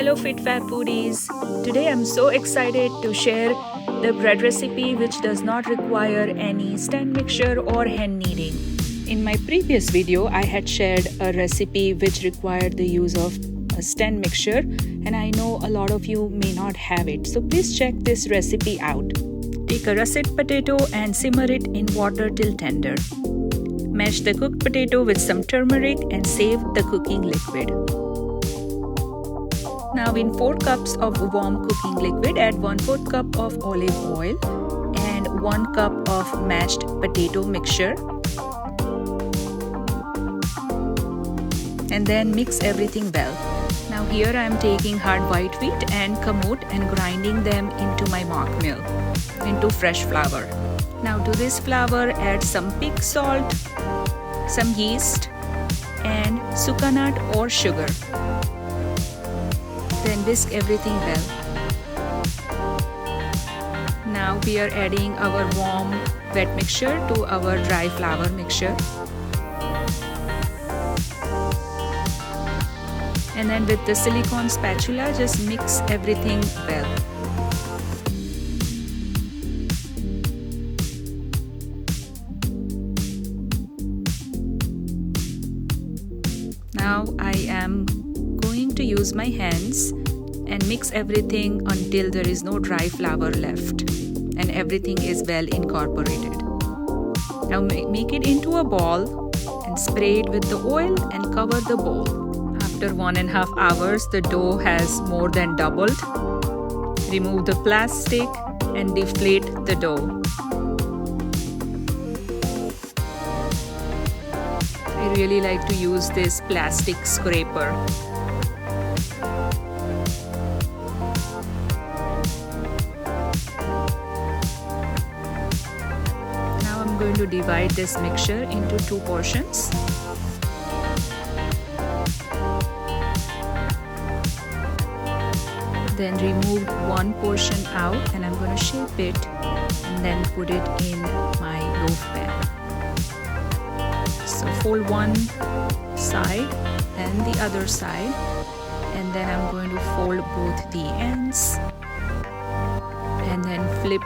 Hello FitFab foodies! Today I'm so excited to share the bread recipe which does not require any stand mixture or hand kneading. In my previous video I had shared a recipe which required the use of a stand mixture, and I know a lot of you may not have it, so please check this recipe out. Take a russet potato and simmer it in water till tender. Mash the cooked potato with some turmeric and save the cooking liquid. Now in 4 cups of warm cooking liquid, add 1/4 cup of olive oil and 1 cup of mashed potato mixture. And then mix everything well. Now here I am taking hard white wheat and kamut and grinding them into my mock mill, into fresh flour. Now to this flour add some pig salt, some yeast and sucanut or sugar. Then whisk everything well. Now we are adding our warm wet mixture to our dry flour mixture. And then with the silicone spatula just mix everything well. Now I am going to use my hands and mix everything until there is no dry flour left and everything is well incorporated. Now make it into a ball and spray it with the oil and cover the bowl. After 1.5 hours, the dough has more than doubled. Remove the plastic and deflate the dough. I really like to use this plastic scraper. Now I'm going to divide this mixture into 2 portions. Then remove 1 portion out and I'm going to shape it and then put it in my loaf pan. So fold one side and the other side, and then I'm going to fold both the ends and then flip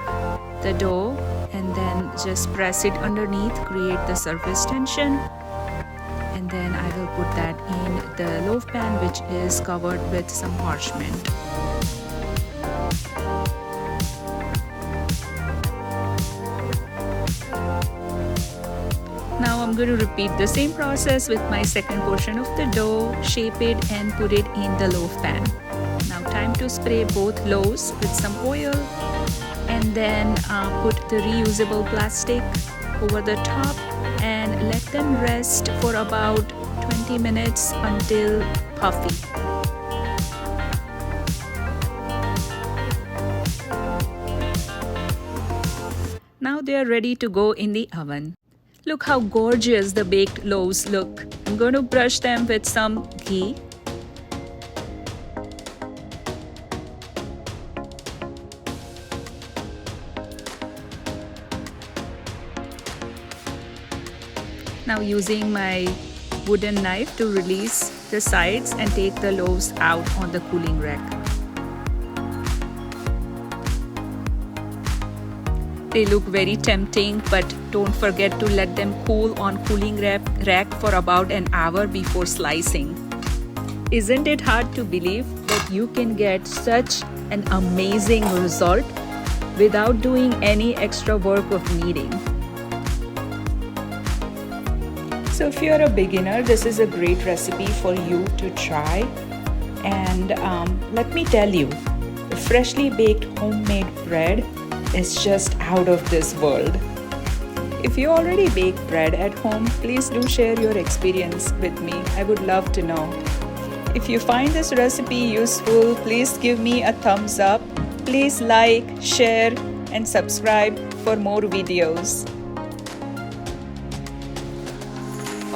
the dough and then just press it underneath, create the surface tension, and then I will put that in the loaf pan which is covered with some parchment. Now I'm going to repeat the same process with my second portion of the dough, shape it and put it in the loaf pan. Now time to spray both loaves with some oil and then put the reusable plastic over the top and let them rest for about 20 minutes until puffy. Now they are ready to go in the oven. Look how gorgeous the baked loaves look. I'm going to brush them with some ghee. Now using my wooden knife to release the sides and take the loaves out on the cooling rack. They look very tempting, but don't forget to let them cool on cooling rack for about an hour before slicing. Isn't it hard to believe that you can get such an amazing result without doing any extra work of kneading? So if you're a beginner, this is a great recipe for you to try. And let me tell you, the freshly baked homemade bread is just out of this world. If you already bake bread at home, please do share your experience with me. I would love to know. If you find this recipe useful, please give me a thumbs up. Please like, share and subscribe for more videos.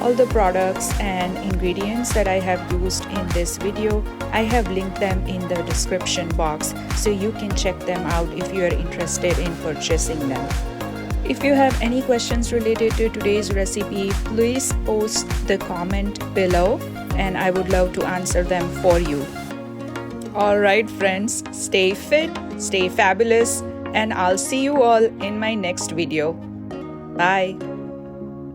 All the products and ingredients that I have used in this video, I have linked them in the description box so you can check them out if you are interested in purchasing them. If you have any questions related to today's recipe, please post the comment below and I would love to answer them for you. Alright friends, stay fit, stay fabulous, and I'll see you all in my next video. Bye.